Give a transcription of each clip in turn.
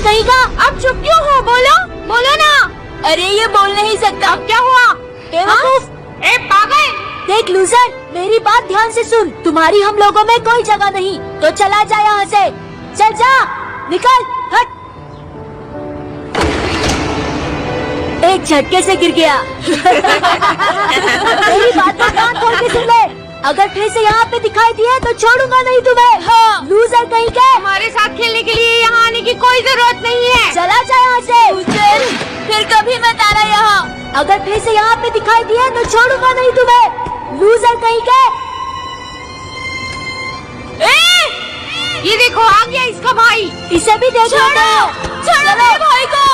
कहीं का। अब चुप क्यों हो? बोलो बोलो ना। अरे ये बोल नहीं सकता। अब क्या हुआ? बेवकूफ। ए पागल। देख लूजर, मेरी बात ध्यान से सुन। तुम्हारी हम लोगों में कोई जगह नहीं, तो चला जा यहाँ से। चल जा, निकल, हट। एक झटके से गिर गया। मेरी बात को कान खोल के सुन ले। अगर फिर से यहाँ पे दिखाई दिए तो छोड़ूंगा नहीं तुम्हें। हाँ। लूजर कहीं के। हमारे साथ खेलने के लिए यहाँ आने की कोई जरूरत नहीं है। चला जा यहाँ से। लूजर, फिर कभी मत आना यहाँ। अगर फिर से यहाँ पे दिखाई दिए तो छोड़ूंगा नहीं तुम्हें। लूजर कहीं के। ये देखो आ गया इसका भाई। इसे भी देखो। छोड़ो मेरे भाई को।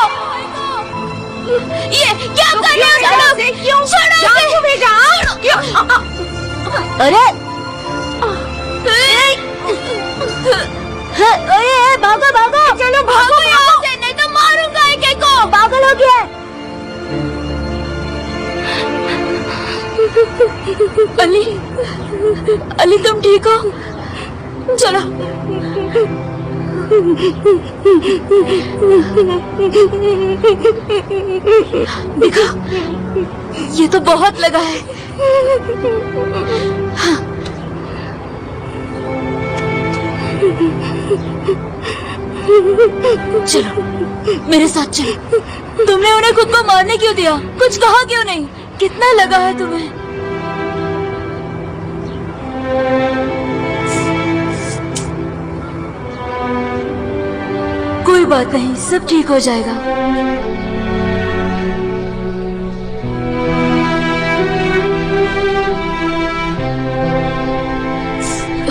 ये क्या कर रहे हो? क्यों छोड़ो भेजा? अरे अरे भागो भागो। चलो भागो यहाँ से, नहीं तो मारूंगा एक एक को। पागल हो गया। अली, अली तुम ठीक हो? चलो। देखो, ये तो बहुत लगा है। हाँ। चलो मेरे साथ चलो। तुमने उन्हें खुद को मारने क्यों दिया? कुछ कहा क्यों नहीं? कितना लगा है तुम्हें? कोई बात नहीं, सब ठीक हो जाएगा।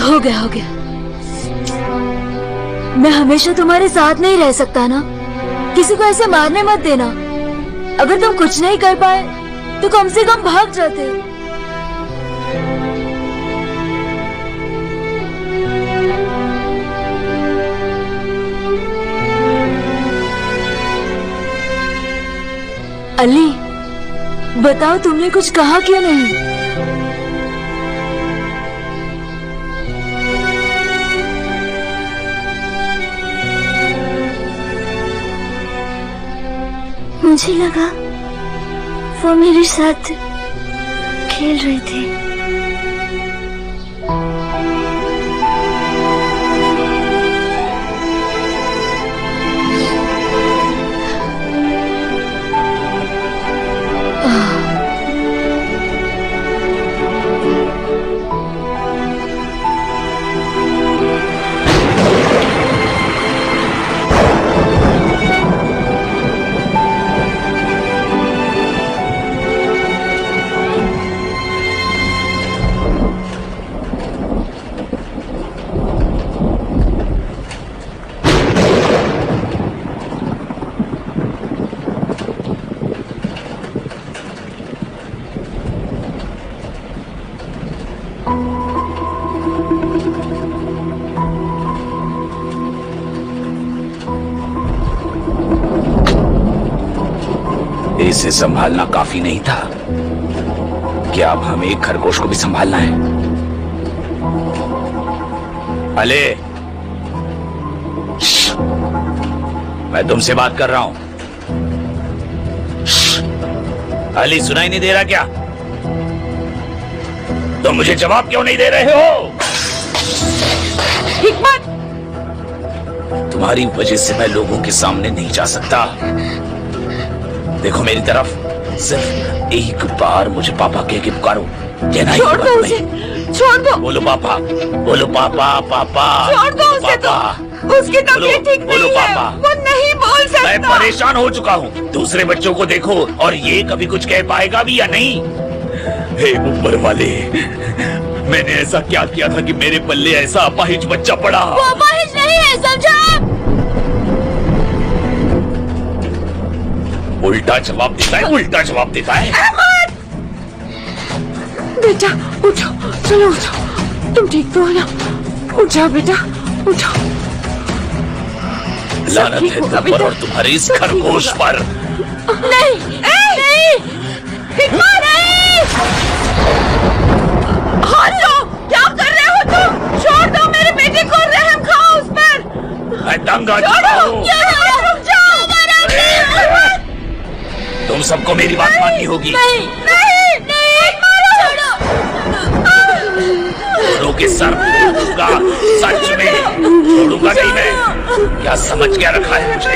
हो गया हो गया। मैं हमेशा तुम्हारे साथ नहीं रह सकता ना। किसी को ऐसे मारने मत देना। अगर तुम कुछ नहीं कर पाए तो कम से कम भाग जाते। अली, बताओ तुमने कुछ कहा क्यों नहीं? मुझे लगा वो मेरे साथ खेल रहे थे। इसे संभालना काफी नहीं था क्या? अब हमें एक खरगोश को भी संभालना है। अले, मैं तुमसे बात कर रहा हूं। अली, सुनाई नहीं दे रहा क्या? तुम मुझे जवाब क्यों नहीं दे रहे हो? हिकमत, तुम्हारी वजह से मैं लोगों के सामने नहीं जा सकता। देखो मेरी तरफ, सिर्फ एक बार मुझे पापा कह के पुकारो। छोड़ दो उसे, छोड़ दो। बोलो पापा, बोलो पापा, पापा। छोड़ दो उसे तो, उसकी तबीयत ठीक नहीं है, वो नहीं बोल सकता। मैं परेशान हो चुका हूँ। दूसरे बच्चों को देखो और ये कभी कुछ कह पाएगा भी या नहीं? हे ऊपर वाले, मैंने ऐसा क्या किया था कि मेरे पल्ले ऐसा अपाहिज बच्चा पड़ा? वो अपाहिज नहीं है, समझा? उल्टा जवाब देता है, उल्टा जवाब देता है। बेटा उठो, चलो उठो, तुम ठीक तो हो ना? उठ जाओ बेटा, उठो। लानत है तुम पर और तुम्हारे इस खरगोश पर। नहीं नहीं, हिकमत नहीं। हाथ लो, क्या कर रहे हो तुम? छोड़ दो मेरे बेटे को, रहम खाओ उस पर। मैं दंग आ चुका हूँ। सबको मेरी बात माननी होगी। नहीं नहीं नहीं छोड़ो। दोनों के सर फोड़ दूंगा, सच में छोड़ूंगा नहीं मैं। क्या समझ क्या रखा है मुझे?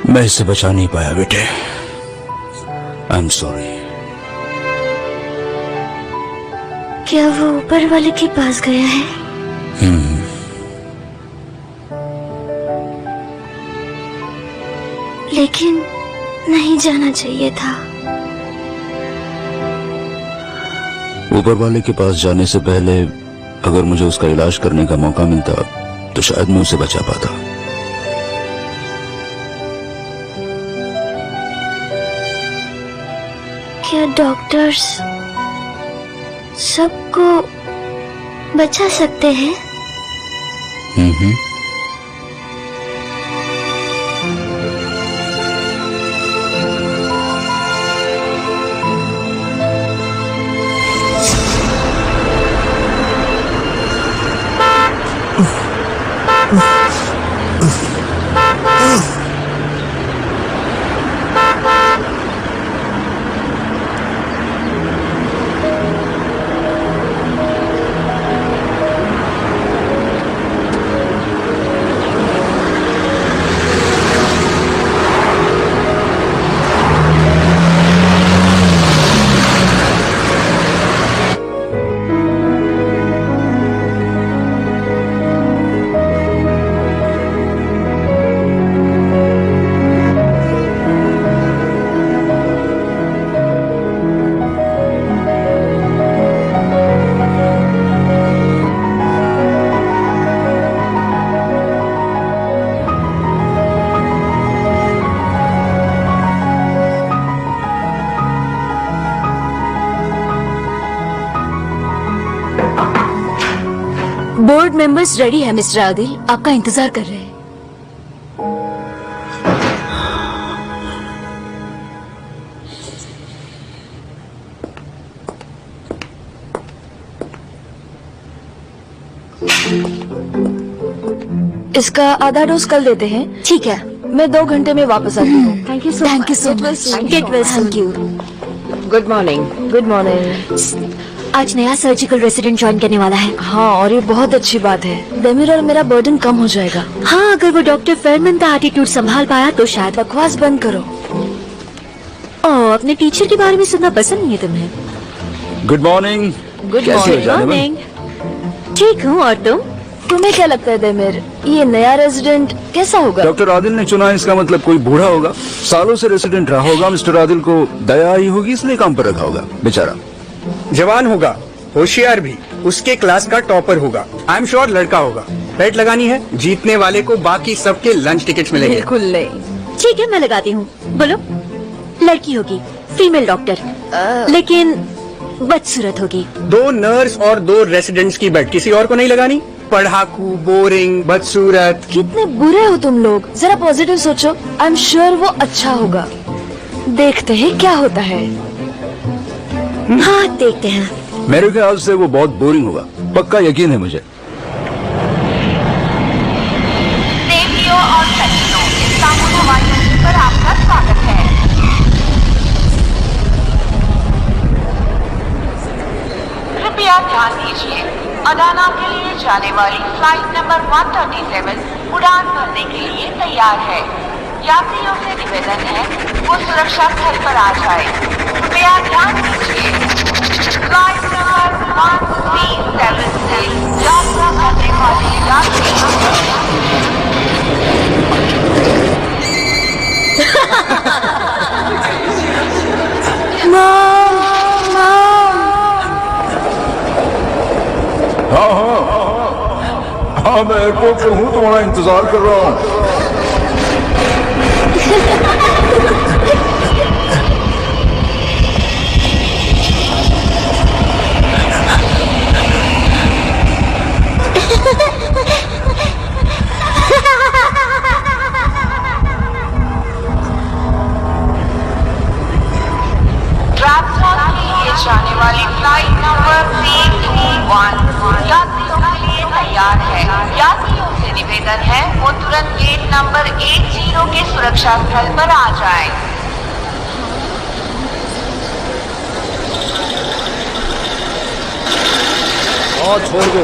मैं इसे बचा नहीं पाया बेटे, आई एम सॉरी। क्या वो ऊपर वाले के पास गया है? लेकिन नहीं जाना चाहिए था। ऊपर वाले के पास जाने से पहले अगर मुझे उसका इलाज करने का मौका मिलता तो शायद मैं उसे बचा पाता। क्या डॉक्टर्स सबको बचा सकते हैं? बोर्ड मेंबर्स रेडी है मिस्टर आदिल, आपका इंतजार कर रहे हैं। इसका आधा डोज कल देते हैं। ठीक है, मैं 2 घंटे में वापस आती हूँ। Thank you so much. Get well. Thank you. Good morning. Good morning. आज नया सर्जिकल रेसिडेंट ज्वाइन करने वाला है। हाँ, और ये बहुत अच्छी बात है। डेमिर और मेरा बर्डन कम हो जाएगा। हाँ, अगर वो डॉक्टर फेरमैन का एटीट्यूड संभाल पाया तो शायद। बकवास बंद करो। ओह, अपने टीचर के बारे में सुनना पसंद नहीं है तुम्हें? Good morning. Good morning. ठीक हूँ, और तुम? तुम्हें क्या लगता है डेमिर, ये नया रेजिडेंट कैसा होगा? डॉक्टर आदिल ने चुना है, इसका मतलब कोई बूढ़ा होगा, सालों से रेसिडेंट रहा होगा। मिस्टर आदिल को दया आई होगी इसलिए काम पर रखा होगा। बेचारा जवान होगा, होशियार भी, उसके क्लास का टॉपर होगा। आई एम श्योर लड़का होगा। बेट लगानी है, जीतने वाले को बाकी सबके लंच टिकट्स मिलेंगे। बिल्कुल नहीं। ठीक है, मैं लगाती हूँ। बोलो। लड़की होगी, फीमेल डॉक्टर, लेकिन बदसूरत होगी। 2 नर्स और 2 रेसिडेंट्स की बेट, किसी और को नहीं लगानी। पढ़ाकू, बोरिंग, बदसूरत। कितने बुरे हो तुम लोग। जरा पॉजिटिव सोचो। आई एम श्योर वो अच्छा होगा। देखते हैं क्या होता है। हाँ, देखते हैं। मेरे ख्याल से वो बहुत बोरिंग होगा, पक्का यकीन है मुझे। देवियों और सज्जनों, इस्तांबुल हवाई अड्डे पर आपका स्वागत है। कृपया ध्यान दीजिए, अदाना के लिए जाने वाली फ्लाइट नंबर 137 उड़ान भरने के लिए तैयार है। यात्रियों से निवेदन है वो सुरक्षा स्थल पर आ जाए। कृपया ध्यान दीजिए, फ्लाइट नंबर 137 से यात्रा करने वाले हाँ, मैं एयरपोर्ट पर हूँ, तुम्हारा इंतजार कर रहा हूँ। तुरंत गेट नंबर 80 के सुरक्षा स्थल पर आ जाएं। और छोड़ दो।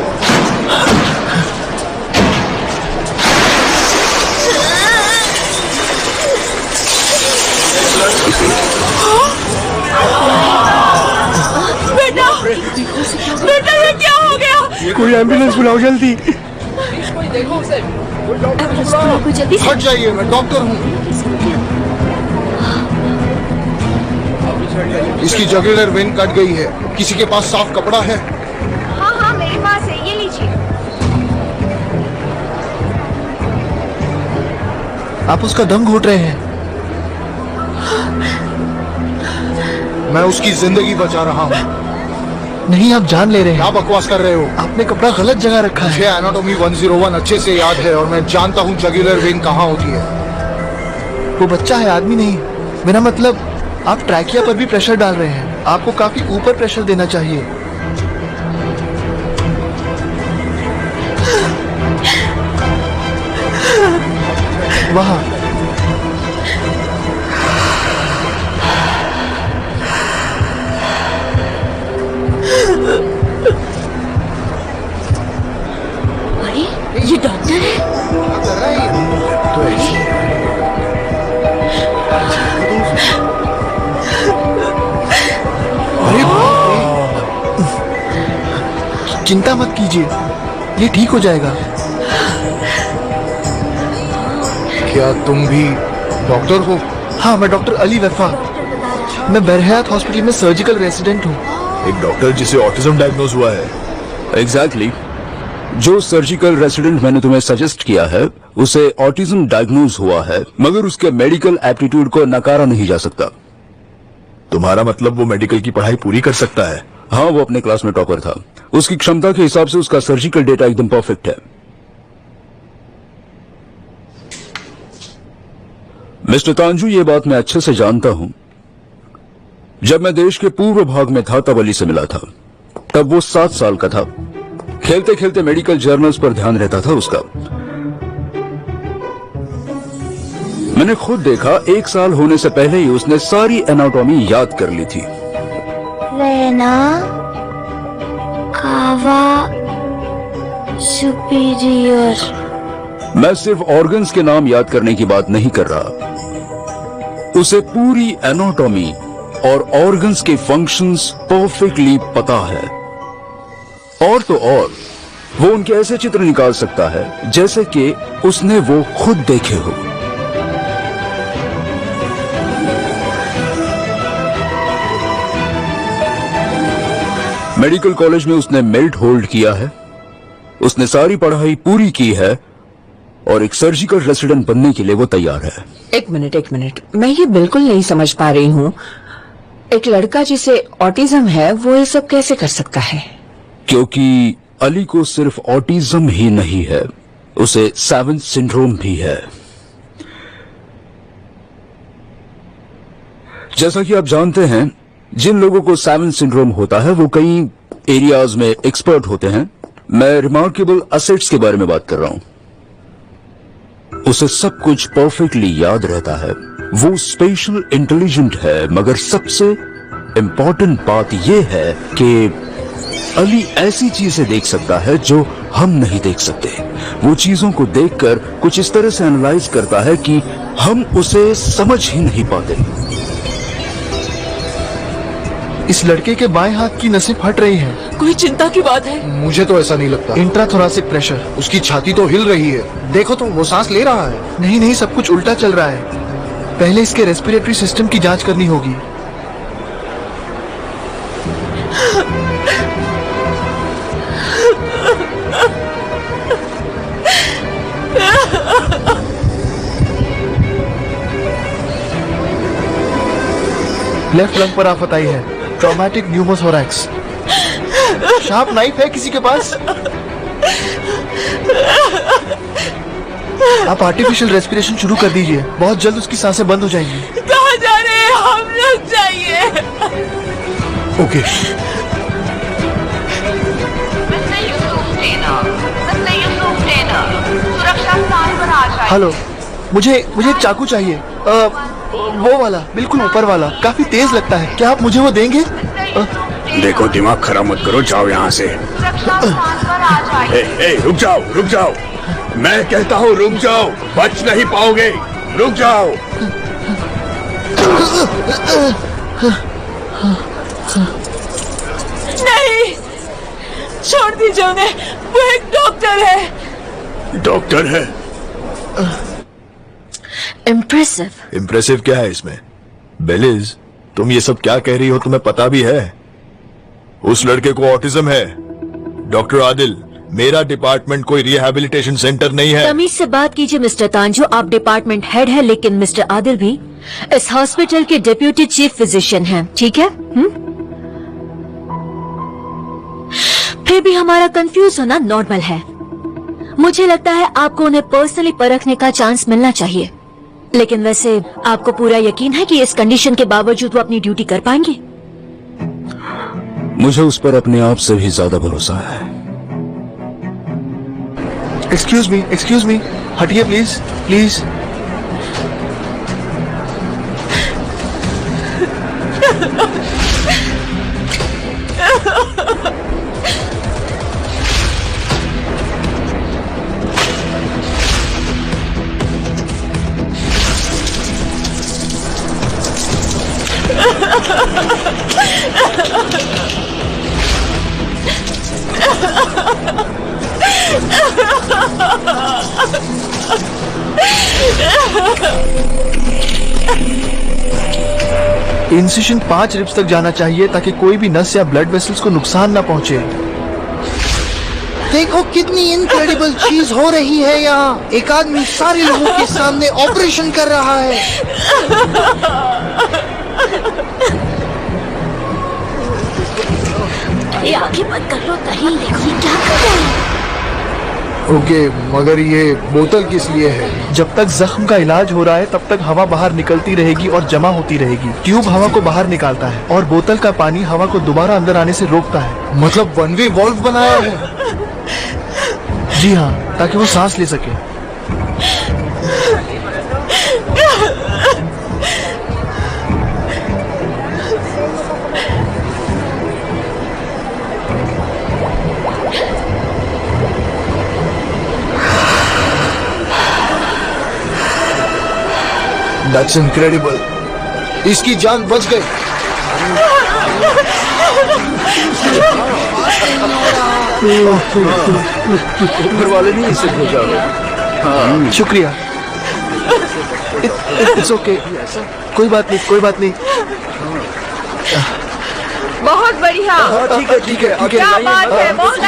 बेटा ये क्या हो गया? कोई एम्बुलेंस बुलाओ जल्दी। कोई जल्दी से हट जाइए, मैं डॉक्टर हूँ। इसकी जगुलर वेन कट गई है। किसी के पास साफ कपड़ा है? हाँ हाँ मेरे पास है, ये लीजिए। आप उसका दम घोट रहे हैं। मैं उसकी जिंदगी बचा रहा हूँ। नहीं, आप जान ले रहे हैं। क्या बकवास कर रहे हो? आपने कपड़ा गलत जगह रखा है। मुझे एनाटॉमी 101 अच्छे से याद है और मैं जानता हूँ जगुलर वेन कहाँ होती है। वो बच्चा है, आदमी नहीं। मेरा मतलब, आप ट्रैकिया पर भी प्रेशर डाल रहे हैं। आपको काफी ऊपर प्रेशर देना चाहिए। वहाँ अरे ये डॉक्टर है। तो ऐसे अरे बाप रे। चिंता मत कीजिए, ये ठीक हो जाएगा। क्या तुम भी डॉक्टर हो? हाँ, मैं डॉक्टर अली वफा। मैं बरहयात हॉस्पिटल में सर्जिकल रेसिडेंट हूँ। एक डॉक्टर जिसे ऑटिज्म डायग्नोज हुआ है। एग्जैक्टली जो सर्जिकल रेसिडेंट मैंने तुम्हें सजेस्ट किया है उसे ऑटिज्म डायग्नोज हुआ है, मगर उसके मेडिकल एप्टीट्यूड को नकारा नहीं जा सकता। तुम्हारा मतलब वो मेडिकल की पढ़ाई पूरी कर सकता है? हाँ, वो अपने क्लास में टॉपर था। उसकी क्षमता के हिसाब से उसका सर्जिकल डेटा एकदम परफेक्ट है। मिस्टर तांजू, ये बात मैं अच्छे से जानता हूं। जब मैं देश के पूर्व भाग में था तब अली से मिला था। तब वो 7 साल का था। खेलते खेलते मेडिकल जर्नल्स पर ध्यान रहता था उसका। मैंने खुद देखा 1 साल होने से पहले ही उसने सारी एनाटॉमी याद कर ली थी। रेना कावा सुपीरियर। मैं सिर्फ ऑर्गन्स के नाम याद करने की बात नहीं कर रहा, उसे पूरी एनाटॉमी और ऑर्गन्स के फंक्शंस परफेक्टली पता है। और तो और वो उनके ऐसे चित्र निकाल सकता है जैसे कि उसने वो खुद देखे हो। मेडिकल कॉलेज में उसने मेरिट होल्ड किया है, उसने सारी पढ़ाई पूरी की है और एक सर्जिकल रेसिडेंट बनने के लिए वो तैयार है। एक मिनट, मैं ये बिल्कुल नहीं समझ पा रही हूँ। एक लड़का जिसे ऑटिज्म है वो ये सब कैसे कर सकता है? क्योंकि अली को सिर्फ ऑटिज्म ही नहीं है, उसे सेवेंथ सिंड्रोम भी है। जैसा कि आप जानते हैं, जिन लोगों को सेवेंथ सिंड्रोम होता है वो कई एरियाज में एक्सपर्ट होते हैं। मैं रिमार्केबल असेट्स के बारे में बात कर रहा हूं। उसे सब कुछ परफेक्टली याद रहता है, वो स्पेशल इंटेलिजेंट है, मगर सबसे इंपॉर्टेंट बात यह है कि अली ऐसी चीजें देख सकता है जो हम नहीं देख सकते। वो चीजों को देखकर कुछ इस तरह से एनालाइज करता है कि हम उसे समझ ही नहीं पाते। इस लड़के के बाएं हाथ की नसें फट रही हैं। कोई चिंता की बात है? मुझे तो ऐसा नहीं लगता। इंट्राथोरासिक प्रेशर। उसकी छाती तो हिल रही है। देखो तो, वो सांस ले रहा है। नहीं, सब कुछ उल्टा चल रहा है। पहले इसके रेस्पिरेटरी सिस्टम की जांच करनी होगी। लेफ्ट लंग पर आफत आई है, ट्रॉमेटिक न्यूमोथोरैक्स। शार्प नाइफ है किसी के पास? आप आर्टिफिशियल रेस्पिरेशन शुरू कर दीजिए, बहुत जल्द उसकी सांसें बंद हो जाएंगी। कहाँ जा रहे हैं हम लोग? जाइए। ओके। मिस्टर यूसुफ टेनर, सुरक्षा स्थान पर आ जाइए। हेलो, मुझे एक चाकू चाहिए। वो वाला, बिल्कुल ऊपर वाला, काफी तेज लगता है। क्या आप मुझे वो देंगे? देखो, दिमाग खराब मत करो, जाओ यहाँ से। रुक जाओ, मैं कहता हूँ रुक जाओ, बच नहीं पाओगे, रुक जाओ। नहीं, छोड़ दीजिए उन्हें, वो एक डॉक्टर है। डॉक्टर है? इम्प्रेसिव क्या है इसमें? बेलिज, तुम ये सब क्या कह रही हो, तुम्हें पता भी है उस लड़के को ऑटिज्म है। डॉक्टर आदिल, मेरा डिपार्टमेंट कोई रिहैबिलिटेशन सेंटर नहीं है। तमीज से बात कीजिए मिस्टर तांजो, आप डिपार्टमेंट हेड है, लेकिन मिस्टर आदिल भी इस हॉस्पिटल के डिप्यूटी चीफ फिजिशियन हैं, ठीक है? फिर भी हमारा कंफ्यूज होना नॉर्मल है। मुझे लगता है आपको उन्हें पर्सनली परखने का चांस मिलना चाहिए, लेकिन वैसे आपको पूरा यकीन है कि इस कंडीशन के बावजूद वो अपनी ड्यूटी कर पाएंगे? मुझे उस पर अपने आप से भी ज्यादा भरोसा है। एक्सक्यूज मी, हटिए प्लीज। इंसिशन 5 रिब्स तक जाना चाहिए ताकि कोई भी नस या ब्लड वेसल्स को नुकसान ना पहुंचे। देखो कितनी इनक्रेडिबल चीज हो रही है यहाँ। एक आदमी सारे लोगों के सामने ऑपरेशन कर रहा है। ये आगे मत कर लो, कहीं देखो क्या कर रहे हैं। ओके, मगर ये बोतल किस लिए है? जब तक जख्म का इलाज हो रहा है तब तक हवा बाहर निकलती रहेगी और जमा होती रहेगी। ट्यूब हवा को बाहर निकालता है और बोतल का पानी हवा को दोबारा अंदर आने से रोकता है। मतलब वन वे वॉल्व बनाया है? जी हाँ, ताकि वो सांस ले सके। That's incredible. इसकी जान बच गई। घर वाले नहीं इसे भेजा होगा। शुक्रिया। It's okay. कोई बात नहीं। बहुत बढ़िया, ठीक है। क्या बात है, बहुत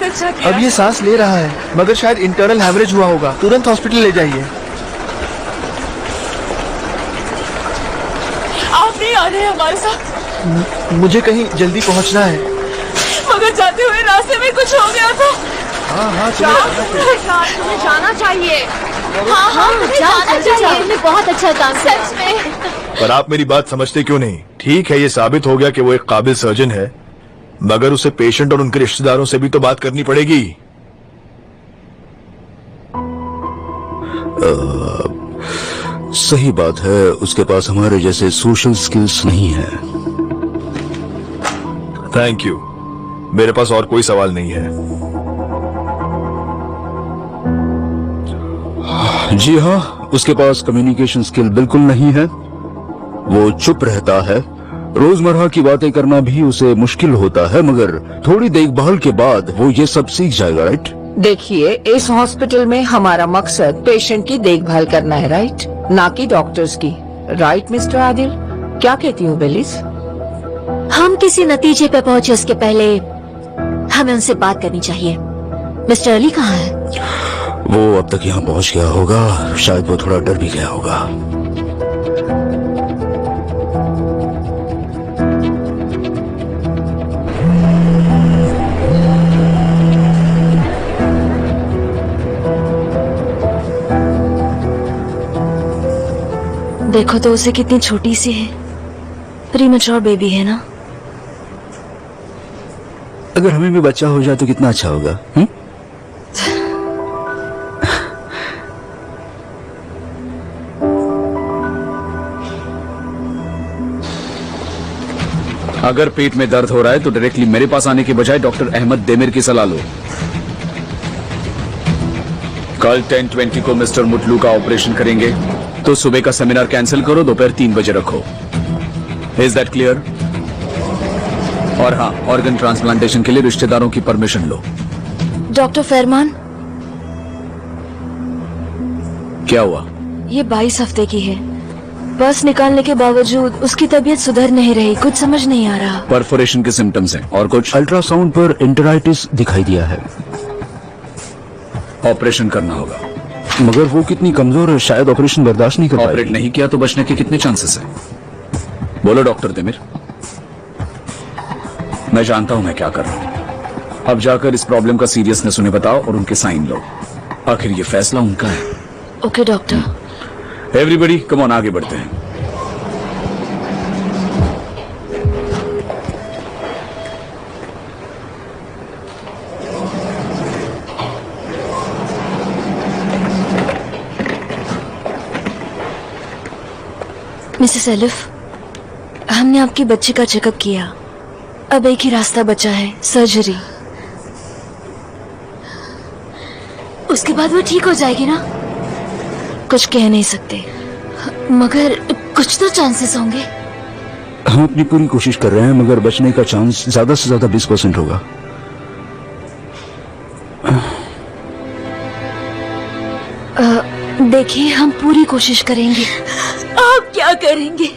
अच्छा। अब ये सांस ले रहा है, मगर शायद इंटरनल हैमरेज हुआ होगा। तुरंत हॉस्पिटल ले जाइए। आप नहीं आ रहे हमारे साथ? मुझे कहीं जल्दी पहुंचना है। मगर जाते हुए रास्ते में कुछ हो गया था। हाँ, तुम्हें जाना चाहिए। हाँ, जाना चाहिए। तुमने बहुत अच्छा काम किया, सच में। पर आप मेरी बात समझते क्यों नहीं? ठीक है, ये साबित हो गया कि वो एक काबिल सर्जन है, मगर उसे पेशेंट और उनके रिश्तेदारों से भी तो बात करनी पड़ेगी। सही बात है, उसके पास हमारे जैसे सोशल स्किल्स नहीं है। थैंक यू, मेरे पास और कोई सवाल नहीं है। जी हाँ, उसके पास कम्युनिकेशन स्किल बिल्कुल नहीं है। वो चुप रहता है, रोजमर्रा की बातें करना भी उसे मुश्किल होता है, मगर थोड़ी देखभाल के बाद वो ये सब सीख जाएगा, राइट? देखिए, इस हॉस्पिटल में हमारा मकसद पेशेंट की देखभाल करना है, राइट? ना कि डॉक्टर्स की, राइट मिस्टर आदिल? क्या कहती हो बेलिस? हम किसी नतीजे पे पहुंचे उसके पहले हमें उनसे बात करनी चाहिए। मिस्टर अली कहाँ है? वो अब तक यहाँ पहुँच गया होगा, शायद वो थोड़ा डर भी गया होगा। देखो तो उसे कितनी छोटी सी है, प्रीमेच्योर बेबी है ना। अगर हमें भी बच्चा हो जाए तो कितना अच्छा होगा। अगर पेट में दर्द हो रहा है तो डायरेक्टली मेरे पास आने के बजाय डॉक्टर अहमद देमिर की सलाह लो। कल 10:20 को मिस्टर मुटलू का ऑपरेशन करेंगे, तो सुबह का सेमिनार कैंसिल करो, दोपहर 3 बजे रखो। Is that clear? और हाँ, ऑर्गन ट्रांसप्लांटेशन के लिए रिश्तेदारों की परमिशन लो। डॉक्टर फरमान, क्या हुआ? ये 22 हफ्ते की है। बस निकालने के बावजूद उसकी तबीयत सुधर नहीं रही, कुछ समझ नहीं आ रहा। परफोरेशन के सिम्टम्स हैं। और कुछ? अल्ट्रासाउंड पर इंटराइटिस दिखाई दिया है। ऑपरेशन करना होगा। मगर वो कितनी कमजोर है, शायद ऑपरेशन बर्दाश्त नहीं कर ऑपरेट पाएगी। नहीं किया तो बचने के कितने चांसेस हैं? बोलो डॉक्टर देमिर। मैं जानता हूं मैं क्या कर रहा हूं। अब जाकर इस प्रॉब्लम का सीरियसनेस उन्हें बताओ और उनके साइन लो। आखिर ये फैसला उनका है। Okay doctor. Everybody come on, आगे बढ़ते हैं। मिसेस एलिफ, हमने आपकी बच्ची का चेकअप किया। अब एक ही रास्ता बचा है, सर्जरी। उसके बाद वो ठीक हो जाएगी ना? कुछ कह नहीं सकते, मगर कुछ तो चांसेस होंगे। हम अपनी पूरी कोशिश कर रहे हैं, मगर बचने का चांस ज्यादा से ज्यादा 20% होगा। देखिए, हम पूरी कोशिश करेंगे। आप क्या करेंगे?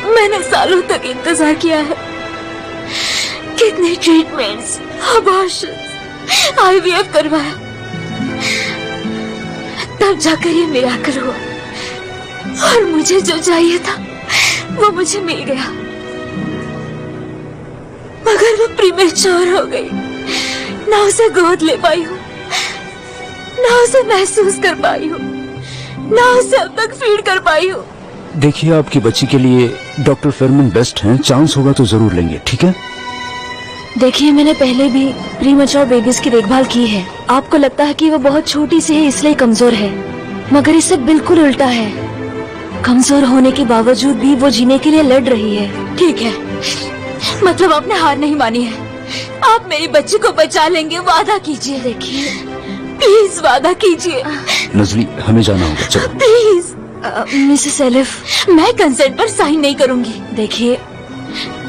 मैंने सालों तक इंतजार किया है। कितने ट्रीटमेंट्स, अबॉर्शन, आईवीएफ करवाया, तब जाकर ये मिराकल हुआ। और मुझे जो चाहिए था वो मुझे मिल गया, मगर वो प्रीमेच्योर हो गई। ना उसे गोद ले पाई हूँ, ना उसे महसूस कर पाई हूँ, ना उसे अब तक फीड कर पाई हूँ। देखिए, आपकी बच्ची के लिए डॉक्टर फरमान बेस्ट हैं। चांस होगा तो जरूर लेंगे, ठीक है? देखिए, मैंने पहले भी प्रीमेच्योर बेबीज की देखभाल की है। आपको लगता है कि वो बहुत छोटी सी है इसलिए कमजोर है, मगर इससे बिल्कुल उल्टा है। कमजोर होने के बावजूद भी वो जीने के लिए लड़ रही है। ठीक है, मतलब आपने हार नहीं मानी है। आप मेरी बच्ची को बचा लेंगे, वादा कीजिए। देखिए, प्लीज वादा कीजिए। नजली, हमें जाना होगा, चलो। प्लीज। मिसेस एलिफ, मैं कंसेंट पर साइन नहीं करूंगी। देखिए,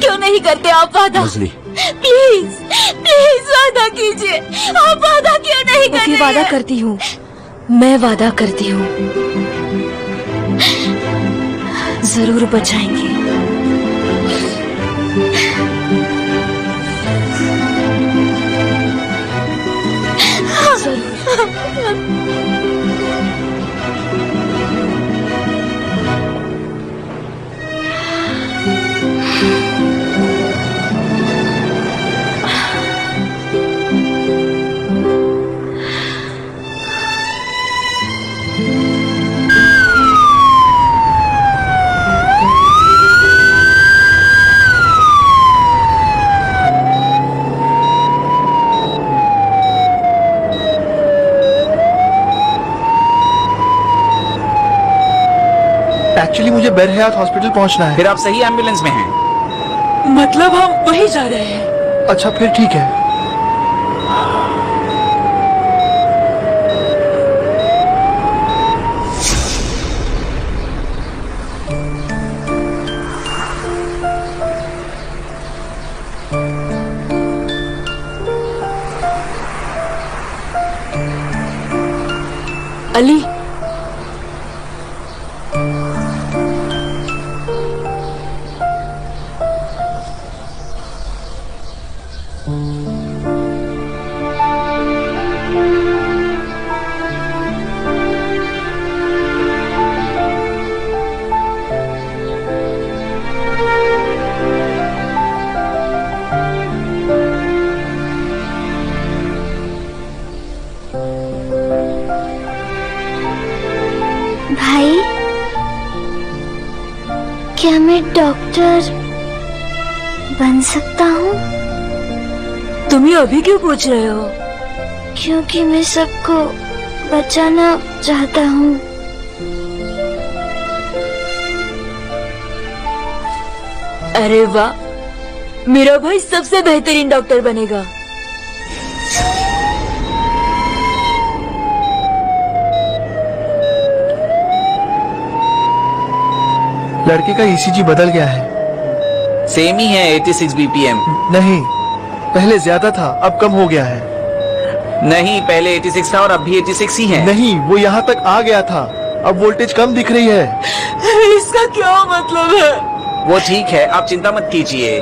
क्यों नहीं करते आप वादा? नजली, प्लीज प्लीज वादा कीजिए। आप वादा क्यों नहीं करते? ओके, वादा करती हूँ, मैं वादा करती हूँ, जरूर बचाएंगे। एक्चुअली मुझे बरहयात हॉस्पिटल पहुंचना है। फिर आप सही एम्बुलेंस में हैं। मतलब हम वहीं जा रहे हैं। अच्छा, फिर ठीक है। अली, भाई, क्या मैं डॉक्टर बन सकता हूँ? तुम ये अभी क्यों पूछ रहे हो? क्योंकि मैं सबको बचाना चाहता हूँ। अरे वाह, मेरा भाई सबसे बेहतरीन डॉक्टर बनेगा। लड़के का ईसीजी बदल गया है। सेम ही है, 86 बीपीएम। नहीं, पहले ज्यादा था, अब कम हो गया है। नहीं, पहले 86 था और अब भी 86 ही है। नहीं, वो यहाँ तक आ गया था, अब वोल्टेज कम दिख रही है। इसका क्या मतलब है? वो ठीक है, आप चिंता मत कीजिए।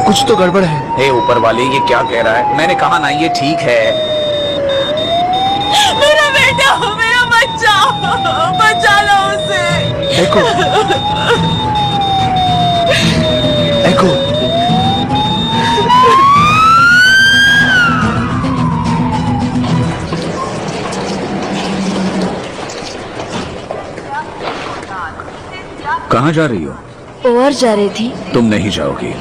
कुछ तो गड़बड़ है। हे ऊपर वाले, ये क्या कह रहा है? मैंने कहा ना ये ठीक है। मेरा बेटा, मेरा बच्चा, बचा लो उसे। एको, एको, कहाँ जा रही हो? और जा रही थी। तुम नहीं जाओगी।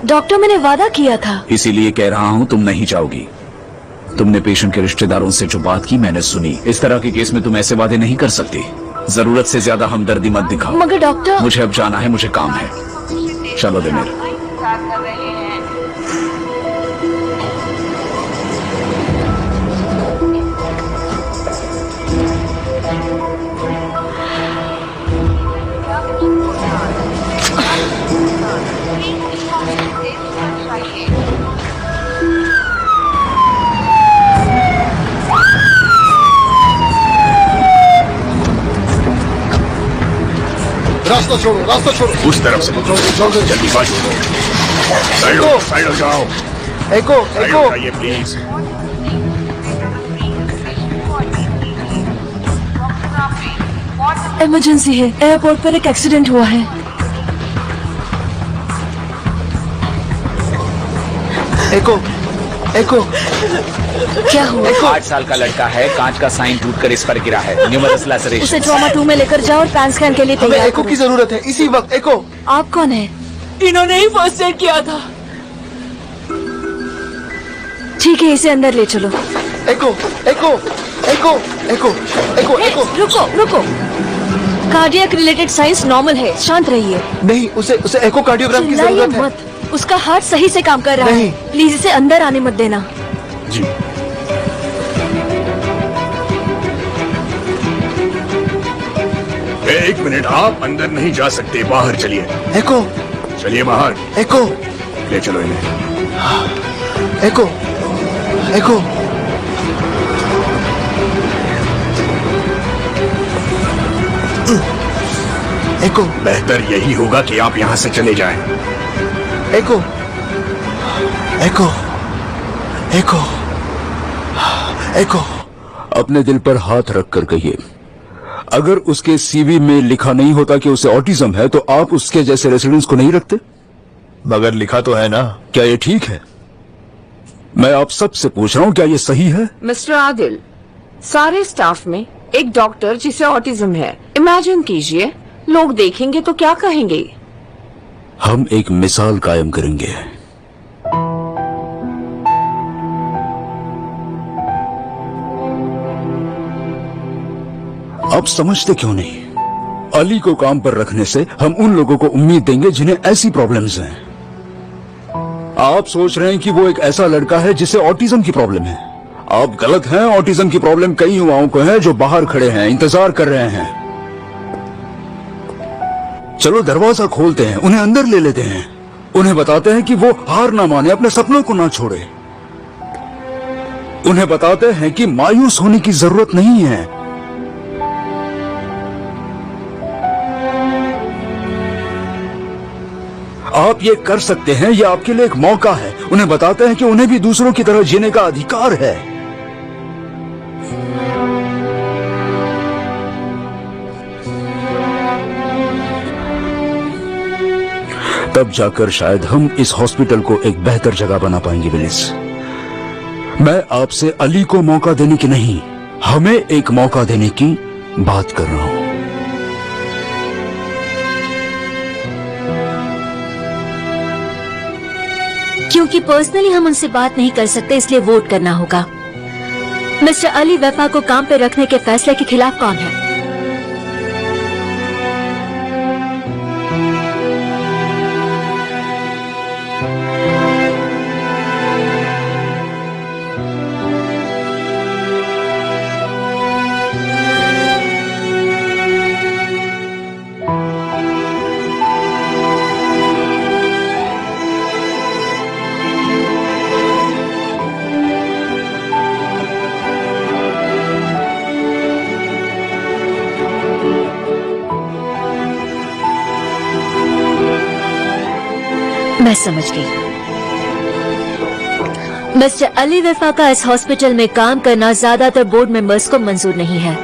डॉक्टर, मैंने वादा किया था। इसीलिए कह रहा हूँ तुम नहीं जाओगी। तुमने पेशेंट के रिश्तेदारों से जो बात की मैंने सुनी। इस तरह के केस में तुम ऐसे वादे नहीं कर सकती। जरूरत से ज्यादा हमदर्दी मत दिखाओ। मगर डॉक्टर, मुझे अब जाना है, मुझे काम है। चलो देमेर। रास्ता छोड़ो, रास्ता छोड़ो। उस तरफ से जल्दी बाजू। साइड हो जाओ। एको, एको, ये प्लीज। इमरजेंसी है। एयरपोर्ट पर एक एक्सीडेंट हुआ है। एको, एको, क्या हुआ? 8 साल का लड़का है, कांच का साइन टूटकर इस पर गिरा है। Numerous laceration. उसे ट्रॉमा 2 में लेकर जाओ और पैन स्कैन के लिए हमें तैयार एको करो। की जरूरत है इसी वक्त। एको, आप कौन है? इन्होंने ही फर्स्ट एड किया था। ठीक है, इसे अंदर ले चलो। एको, एको, एको, एको, एको, एको। रुको, रुको। कार्डियक रिलेटेड साइंस नॉर्मल है, शांत रहिए। नहीं, उसे उसे एको कार्डियोग्राम की चिल्लाइए जरूरत है। मत, उसका हार्ट सही से काम कर रहा नहीं। है। प्लीज इसे अंदर आने मत देना। जी। एक मिनट, आप अंदर नहीं जा सकते, बाहर चलिए। एको, चलिए बाहर। एको, ले चलो इन्हें। एको, एको। एको, बेहतर यही होगा कि आप यहाँ से चले जाएं। एको, एको, एको, एको। अपने दिल पर हाथ रख कर कहिए, अगर उसके सीवी में लिखा नहीं होता कि उसे ऑटिज्म है तो आप उसके जैसे रेसिडेंट्स को नहीं रखते? मगर लिखा तो है ना। क्या ये ठीक है? मैं आप सबसे पूछ रहा हूँ, क्या ये सही है? मिस्टर आदिल, सारे स्टाफ में एक डॉक्टर जिसे ऑटिज्म है। इमेजिन कीजिए, लोग देखेंगे तो क्या कहेंगे? हम एक मिसाल कायम करेंगे। आप समझते क्यों नहीं? अली को काम पर रखने से हम उन लोगों को उम्मीद देंगे जिन्हें ऐसी प्रॉब्लम्स हैं। आप सोच रहे हैं कि वो एक ऐसा लड़का है जिसे ऑटिज्म की प्रॉब्लम है। आप गलत हैं। ऑटिज्म की प्रॉब्लम कई युवाओं को है जो बाहर खड़े हैं, इंतजार कर रहे हैं। चलो दरवाजा खोलते हैं, उन्हें अंदर ले लेते हैं, उन्हें बताते हैं कि वो हार ना माने, अपने सपनों को ना छोड़े। उन्हें बताते हैं कि मायूस होने की जरूरत नहीं है। आप ये कर सकते हैं, ये आपके लिए एक मौका है। उन्हें बताते हैं कि उन्हें भी दूसरों की तरह जीने का अधिकार है। तब जाकर शायद हम इस हॉस्पिटल को एक बेहतर जगह बना पाएंगे। विलिस, मैं आपसे अली को मौका देने की नहीं, हमें एक मौका देने की बात कर रहा हूं। क्योंकि क्योंकि पर्सनली हम उनसे बात नहीं कर सकते, इसलिए वोट करना होगा। मिस्टर अली वफा को काम पे रखने के फैसले के खिलाफ कौन है? मैं समझ गई। मिस्टर अली वफा का इस हॉस्पिटल में काम करना ज्यादातर बोर्ड मेंबर्स को मंजूर नहीं है।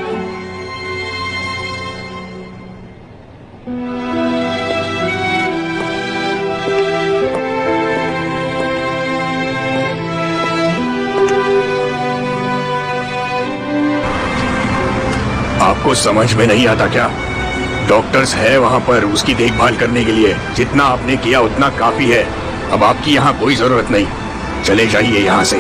आपको समझ में नहीं आता क्या? डॉक्टर्स है वहाँ पर उसकी देखभाल करने के लिए। जितना आपने किया उतना काफी है। अब आपकी यहाँ कोई जरूरत नहीं। चले जाइए यहाँ से।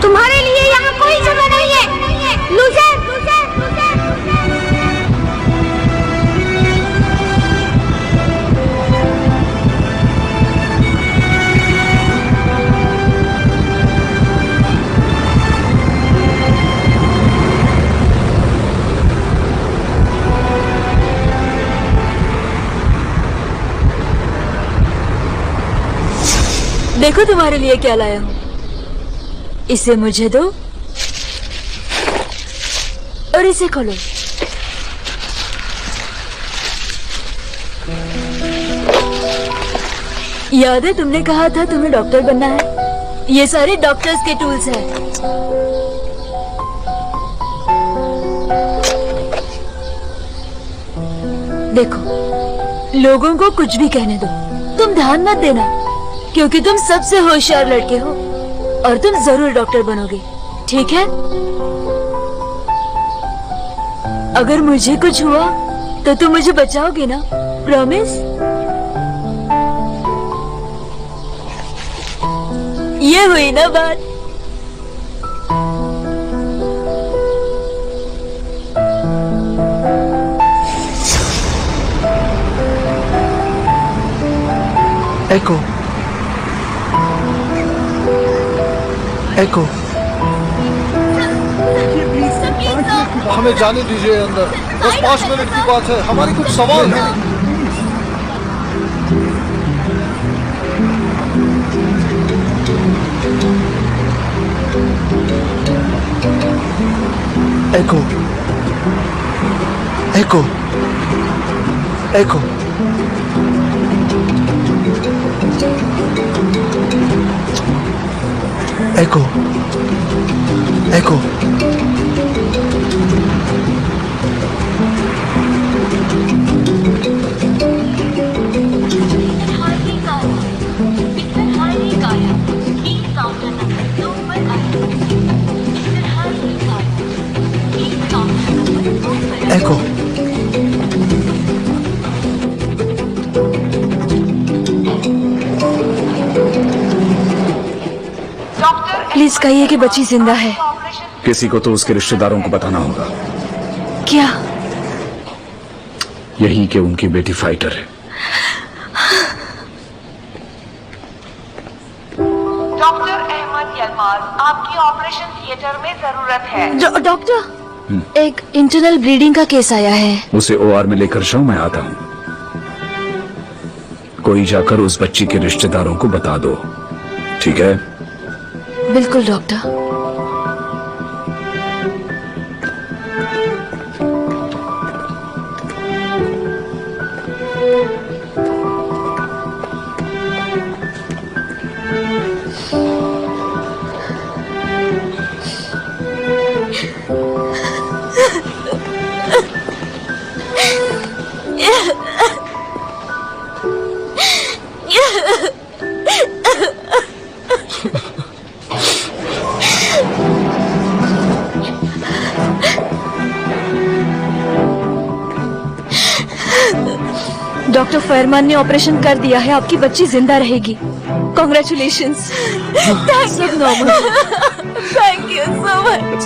तुम्हारे लिए यहाँ कोई जगह नहीं है। लूजर, लूजर, लूजर, देखो तुम्हारे लिए क्या लाया हूँ। इसे मुझे दो और इसे खोलो। याद है तुमने कहा था तुम्हें डॉक्टर बनना है? ये सारे डॉक्टर्स के टूल्स हैं। देखो, लोगों को कुछ भी कहने दो, तुम ध्यान मत देना, क्योंकि तुम सबसे होशियार लड़के हो और तुम जरूर डॉक्टर बनोगे, ठीक है? अगर मुझे कुछ हुआ तो तुम मुझे बचाओगे ना? प्रॉमिस? ये हुई ना बात। एको, एको, हमें जाने दीजिए अंदर। बस 5 मिनट की बात है, हमारी कुछ सवाल है। एको, एको, एको, एको, एको, एको, प्लीज कहिए कि बच्ची जिंदा है। किसी को तो उसके रिश्तेदारों को बताना होगा। क्या? यही कि उनकी बेटी फाइटर है। डॉक्टर अहमद यलमाज, आपकी ऑपरेशन थिएटर में जरूरत है। डॉक्टर, एक इंटरनल ब्लीडिंग का केस आया है। उसे ओआर में लेकर जाओ, मैं आता हूँ। कोई जाकर उस बच्ची के रिश्तेदारों को बता दो, ठीक है? बिल्कुल डॉक्टर। डॉक्टर फेरमान ने ऑपरेशन कर दिया है, आपकी बच्ची जिंदा रहेगी। कॉन्ग्रेचुलेशंस। सब normal. Thank you so much.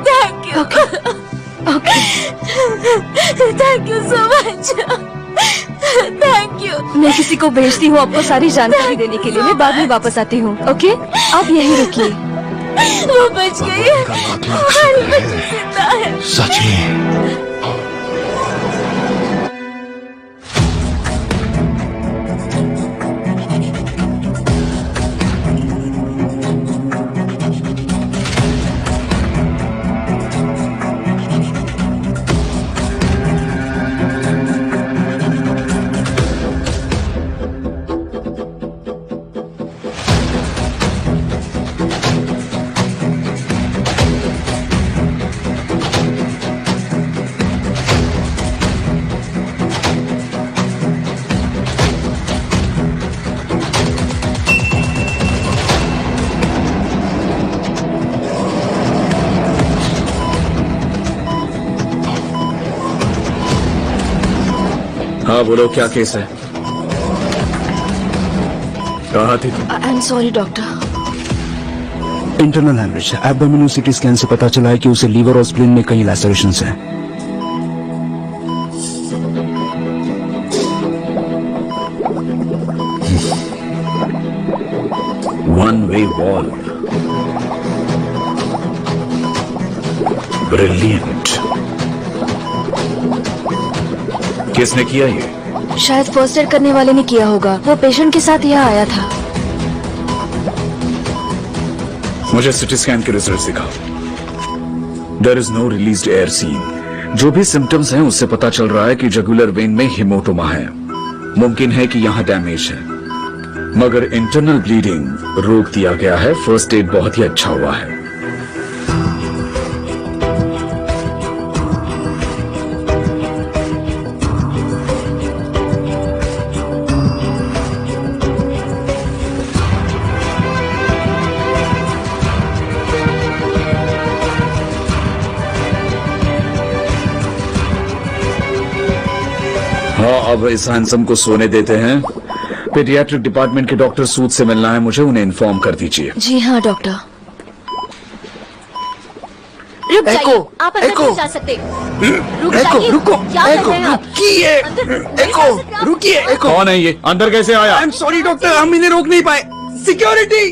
Thank you. Okay thank you so much. Thank you. मैं किसी को भेजती हूँ आपको सारी जानकारी देने के लिए। मैं बाद में वापस आती हूँ। ओके, आप यहीं रुकिए। वो बच गई है। हमारी बच्ची जिंदा है। सच में। हाँ बोलो, क्या केस है? कहाँ थी तुम? I am sorry doctor. Internal haemorrhage. Abdominal CT scan से पता चला है कि उसे लीवर और स्प्लीन में कई लैसरेशंस हैं। One way valve. ब्रिलियंट। किसने किया ये? शायद फर्स्ट एड करने वाले ने किया होगा। वो पेशेंट के साथ यहाँ आया था। मुझे सिटी स्कैन के रिजल्ट दिखाओ। There is no released air seen. जो भी सिम्टम्स हैं उससे पता चल रहा है कि जगुलर वेन में हिमोटोमा है। मुमकिन है कि यहाँ डैमेज है, मगर इंटरनल ब्लीडिंग रोक दिया गया है। फर्स्ट एड बहुत ही अच्छा हुआ है। हाँ, अब इस हैंडसम को सोने देते हैं। पीडियाट्रिक डिपार्टमेंट के डॉक्टर सूद से मिलना है मुझे, उन्हें इन्फॉर्म कर दीजिए। जी हाँ डॉक्टर। रुक जाइए, आप अंदर नहीं जा सकते। रुक जाइए। रुको। क्या कर रहे हैं आप? रुकिए। कौन है ये? अंदर कैसे आया? आई एम सॉरी डॉक्टर, हम इन्हें रोक नहीं पाए। Security.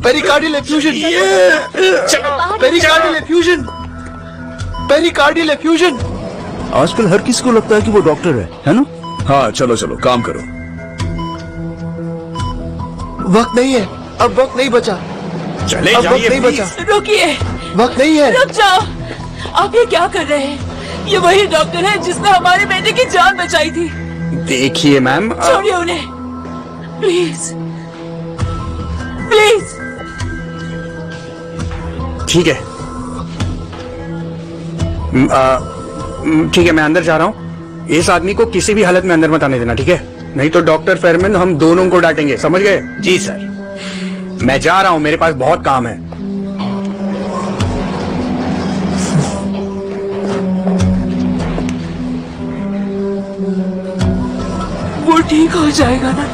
Pericardial effusion. Pericardial effusion. Pericardial effusion. आजकल हर किसी को लगता है कि वो डॉक्टर है ना? हाँ चलो चलो काम करो। वक्त नहीं है, अब वक्त नहीं बचा। चले अब जाइए वक्त नहीं बचा। रुकिए। वक्त नहीं है। रुक जाओ। आप ये क्या कर रहे हैं? ये वही डॉक्टर है जिसने हमारे बेटे की जान बचाई थी। देखिए मैम, छोड़िए उन्हें प्लीज प्लीज। ठीक है। ठीक है, मैं अंदर जा रहा हूँ। इस आदमी को किसी भी हालत में अंदर मत आने देना, ठीक है? नहीं तो डॉक्टर फेरमैन हम दोनों को डांटेंगे, समझ गए? जी सर। मैं जा रहा हूँ, मेरे पास बहुत काम है। वो ठीक हो जाएगा ना?